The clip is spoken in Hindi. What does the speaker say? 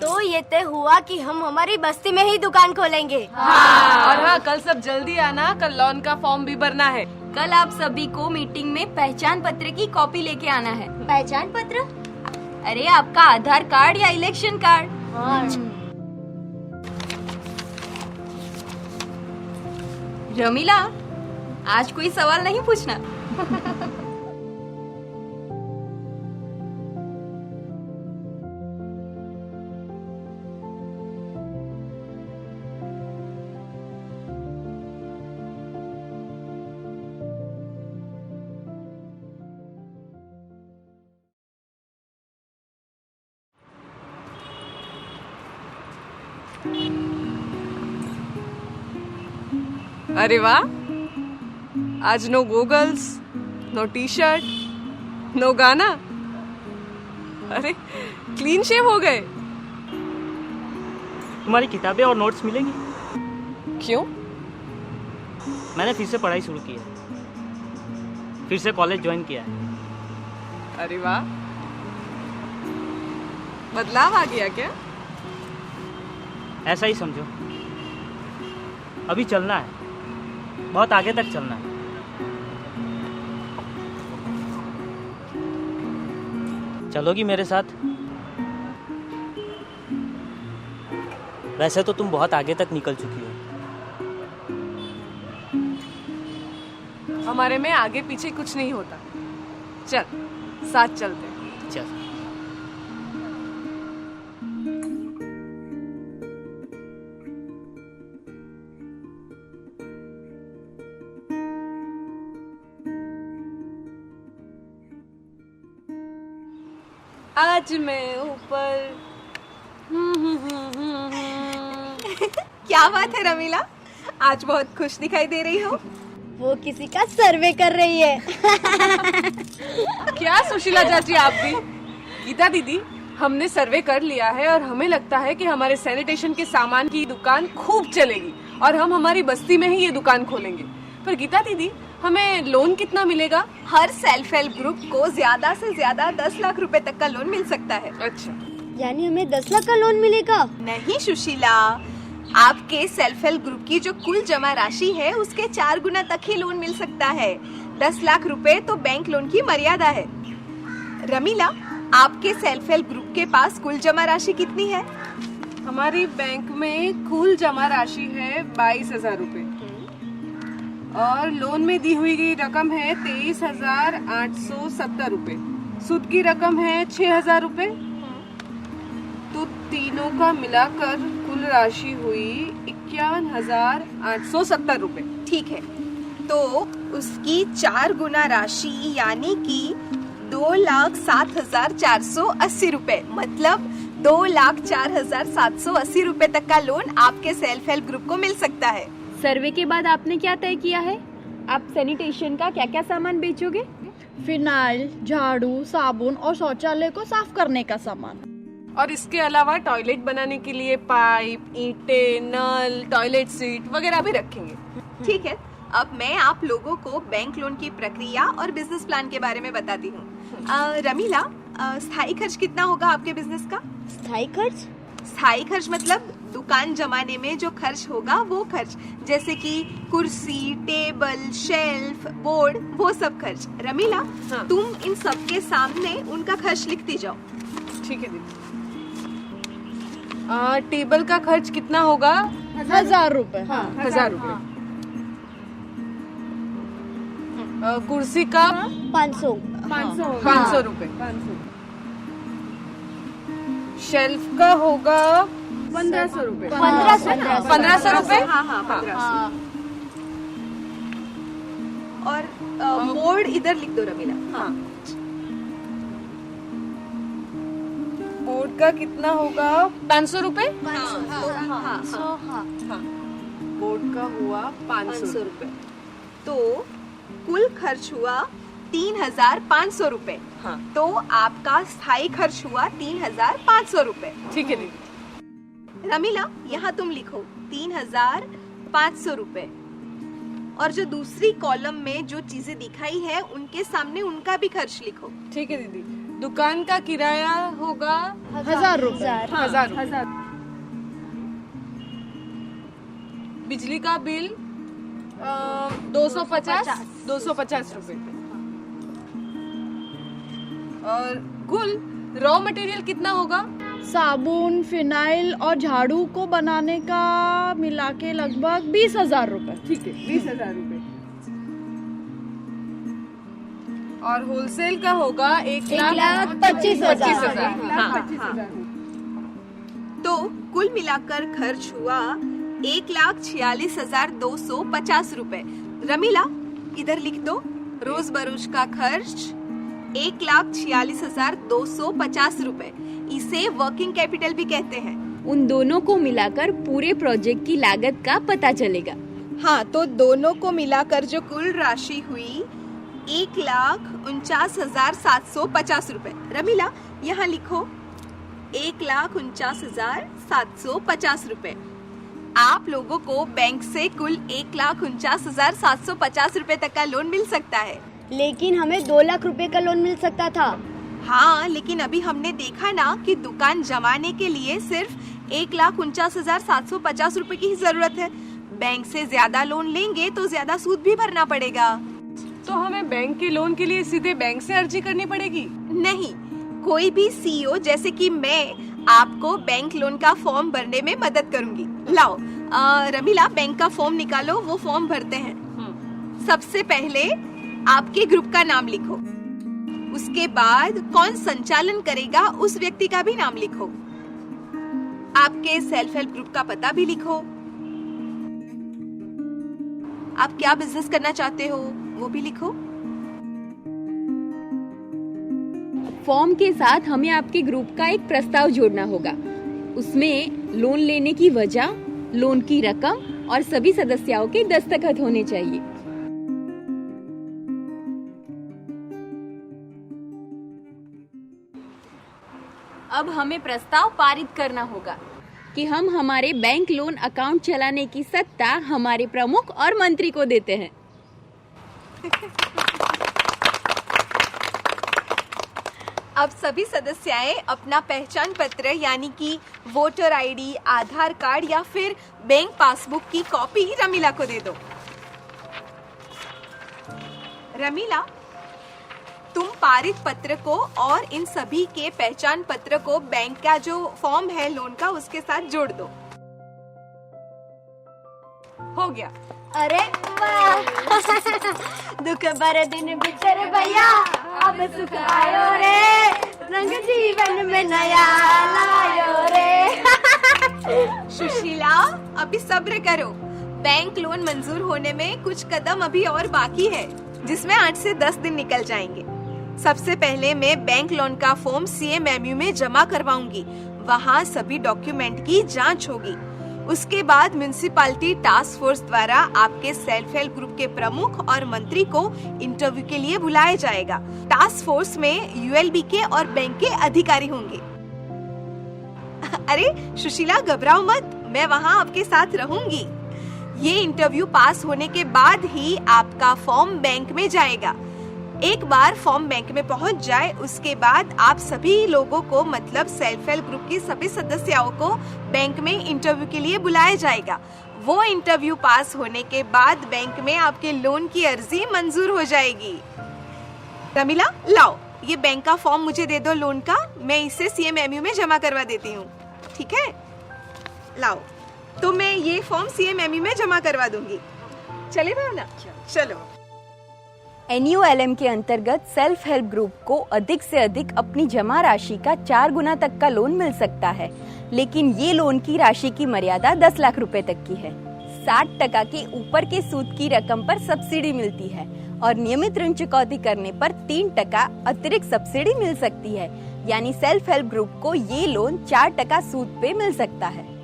तो ये तय हुआ कि हम हमारी बस्ती में ही दुकान खोलेंगे। और हाँ, कल सब जल्दी आना, कल लोन का फॉर्म भी भरना है। कल आप सभी को मीटिंग में पहचान पत्र की कॉपी लेके आना है। पहचान पत्र? अरे आपका आधार कार्ड या इलेक्शन कार्ड। रमीला, आज कोई सवाल नहीं पूछना। अरे वाह, आज no goggles, no T shirt, no गाना। अरे क्लीन शेव हो गए। तुम्हारी किताबें और नोट्स मिलेंगी? क्यों? मैंने फिर से पढ़ाई शुरू की है, फिर से कॉलेज ज्वाइन किया है। अरे वाह, बदलाव आ गया क्या? ऐसा ही समझो। अभी चलना है, बहुत आगे तक चलना है। चलोगी मेरे साथ? वैसे तो तुम बहुत आगे तक निकल चुकी हो। हमारे में आगे पीछे कुछ नहीं होता। चल, साथ चलते हैं। चल। आज मैं ऊपर। क्या बात है रमीला, आज बहुत खुश दिखाई दे रही हो। वो किसी का सर्वे कर रही है। क्या सुशीला चाची, आप भी? गीता दीदी, हमने सर्वे कर लिया है और हमें लगता है कि हमारे सैनिटेशन के सामान की दुकान खूब चलेगी और हम हमारी बस्ती में ही ये दुकान खोलेंगे। पर गीता दीदी, हमें लोन कितना मिलेगा? हर सेल्फ हेल्प ग्रुप को ज्यादा से ज्यादा 10 लाख रुपए तक का लोन मिल सकता है। अच्छा, यानी हमें 10 लाख का लोन मिलेगा? नहीं सुशीला, आपके सेल्फ हेल्प ग्रुप की जो कुल जमा राशि है उसके 4 गुना तक ही लोन मिल सकता है। 10 लाख रुपए तो बैंक लोन की मर्यादा है। रमीला, आपके सेल्फ हेल्प ग्रुप के पास कुल जमा राशि कितनी है? हमारी बैंक में कुल जमा राशि है 22,000 रुपए और लोन में दी हुई गई रकम है 23,870 रुपए। सूद की रकम है 6,000 रुपए। तो तीनों का मिलाकर कुल राशि हुई 51,870 रुपए। ठीक है, तो उसकी 4 गुना राशि यानी कि 2,07,480 रुपए, मतलब 2,04,780 रुपए तक का लोन आपके सेल्फ हेल्प ग्रुप को मिल सकता है। सर्वे के बाद आपने क्या तय किया है? आप सैनिटेशन का क्या क्या सामान बेचोगे? फिनाइल, झाड़ू, साबुन और शौचालय को साफ करने का सामान। और इसके अलावा टॉयलेट बनाने के लिए पाइप, ईंटें, नल, टॉयलेट सीट वगैरह भी रखेंगे। ठीक है, अब मैं आप लोगों को बैंक लोन की प्रक्रिया और बिजनेस प्लान के बारे में बताती हूँ। रमीला, स्थायी खर्च कितना होगा आपके बिजनेस का? स्थायी खर्च? स्थायी खर्च मतलब दुकान जमाने में जो खर्च होगा वो खर्च, जैसे कि कुर्सी, टेबल, शेल्फ, बोर्ड, वो सब खर्च। रमीला, हाँ। तुम इन सब के सामने उनका खर्च लिखती जाओ। ठीक है दीदी। टेबल का खर्च कितना होगा? 1,000 रुपए। 1,000 रुपए। कुर्सी का 500। 500 रुपए। शेल्फ का होगा 1,500 रुपए। 1,500 रुपए। हाँ, 1500। और बोर्ड इधर लिख दो रमीला। हाँ, बोर्ड का कितना होगा? 500 रुपए। बोर्ड का हुआ 500 रुपए। तो कुल खर्च हुआ 3,500 रुपए। हाँ। तो आपका स्थायी खर्च हुआ 3,500 रुपए। ठीक है दीदी। रमीला, यहाँ तुम लिखो 3,500 रुपए और जो दूसरी कॉलम में जो चीजें दिखाई है उनके सामने उनका भी खर्च लिखो। ठीक है दीदी। दुकान का किराया होगा 1000 रुपए। 1000। बिजली का बिल 250 रुपए। और कुल रॉ मटेरियल कितना होगा? साबुन, फिनाइल और झाड़ू को बनाने का मिला के लगभग 20,000 रुपए। ठीक है, 20,000 रुपए। और होलसेल का होगा 1,25,000। तो कुल मिलाकर खर्च हुआ 1,46,250 रुपए। रमीला, इधर लिख दो, रोज बरोज का खर्च 1,46,250 रुपए। इसे वर्किंग कैपिटल भी कहते हैं। उन दोनों को मिलाकर पूरे प्रोजेक्ट की लागत का पता चलेगा। हाँ, तो दोनों को मिलाकर जो कुल राशि हुई 1,49,750 रुपए। रमीला, यहाँ लिखो 1,49,750 रुपए। आप लोगों को बैंक से कुल 1,49,750 रुपए तक का लोन मिल सकता है। लेकिन हमें 2 लाख रुपए का लोन मिल सकता था। हाँ, लेकिन अभी हमने देखा ना कि दुकान जमाने के लिए सिर्फ 1,49,750 रुपए की ही जरूरत है। बैंक से ज्यादा लोन लेंगे तो ज्यादा सूद भी भरना पड़ेगा। तो हमें बैंक के लोन के लिए सीधे बैंक से अर्जी करनी पड़ेगी? नहीं, कोई भी सीईओ जैसे कि मैं आपको बैंक लोन का फॉर्म भरने में मदद करूंगी। लाओ रमीला, बैंक का फॉर्म निकालो, वो फॉर्म भरते हैं। सबसे पहले आपके ग्रुप का नाम लिखो, उसके बाद कौन संचालन करेगा उस व्यक्ति का भी नाम लिखो, आपके सेल्फ हेल्प ग्रुप का पता भी लिखो, आप क्या बिजनेस करना चाहते हो वो भी लिखो। फॉर्म के साथ हमें आपके ग्रुप का एक प्रस्ताव जोड़ना होगा। उसमें लोन लेने की वजह, लोन की रकम और सभी सदस्यों के दस्तखत होने चाहिए। अब हमें प्रस्ताव पारित करना होगा कि हम हमारे बैंक लोन अकाउंट चलाने की सत्ता हमारे प्रमुख और मंत्री को देते हैं। अब सभी सदस्याएं अपना पहचान पत्र यानी कि वोटर आईडी, आधार कार्ड या फिर बैंक पासबुक की कॉपी रमीला को दे दो। रमीला, तुम पारित पत्र को और इन सभी के पहचान पत्र को बैंक का जो फॉर्म है लोन का उसके साथ जोड़ दो। हो गया। अरे वाह दुख भरे दिन बिछड़े भैया, अब सुख आयो रे, रंग जीवन में नया लायो रे। सुशीला, अभी सब्र करो, बैंक लोन मंजूर होने में कुछ कदम अभी और बाकी है, जिसमें 8 से 10 दिन निकल जाएंगे। सबसे पहले मैं बैंक लोन का फॉर्म CMMU में जमा करवाऊंगी, वहाँ सभी डॉक्यूमेंट की जांच होगी। उसके बाद म्युनिसिपैलिटी टास्क फोर्स द्वारा आपके सेल्फ हेल्प ग्रुप के प्रमुख और मंत्री को इंटरव्यू के लिए बुलाया जाएगा। टास्क फोर्स में ULB और बैंक के अधिकारी होंगे। अरे सुशीला, घबराओ मत, मैं वहाँ आपके साथ रहूंगी। ये इंटरव्यू पास होने के बाद ही आपका फॉर्म बैंक में जाएगा। एक बार फॉर्म बैंक में पहुंच जाए, उसके बाद आप सभी लोगों को, मतलब सेल्फ हेल्प ग्रुप की सभी सदस्यों को बैंक में इंटरव्यू के लिए बुलाया जाएगा। वो इंटरव्यू पास होने के बाद बैंक में आपके लोन की अर्जी मंजूर हो जाएगी। रमीला, लाओ ये बैंक का फॉर्म मुझे दे दो लोन का, मैं इसे CMMU में जमा करवा देती हूँ। ठीक है, लाओ, तो मैं ये फॉर्म CMMU में जमा करवा दूंगी। चले भावना, चलो। NULM के अंतर्गत सेल्फ हेल्प ग्रुप को अधिक से अधिक अपनी जमा राशि का 4 गुना तक का लोन मिल सकता है, लेकिन ये लोन की राशि की मर्यादा 10 लाख रुपए तक की है। 60% के ऊपर के सूद की रकम पर सब्सिडी मिलती है और नियमित ऋण चुकौती करने पर 3% अतिरिक्त सब्सिडी मिल सकती है। यानी सेल्फ हेल्प ग्रुप को ये लोन 4% सूद पे मिल सकता है।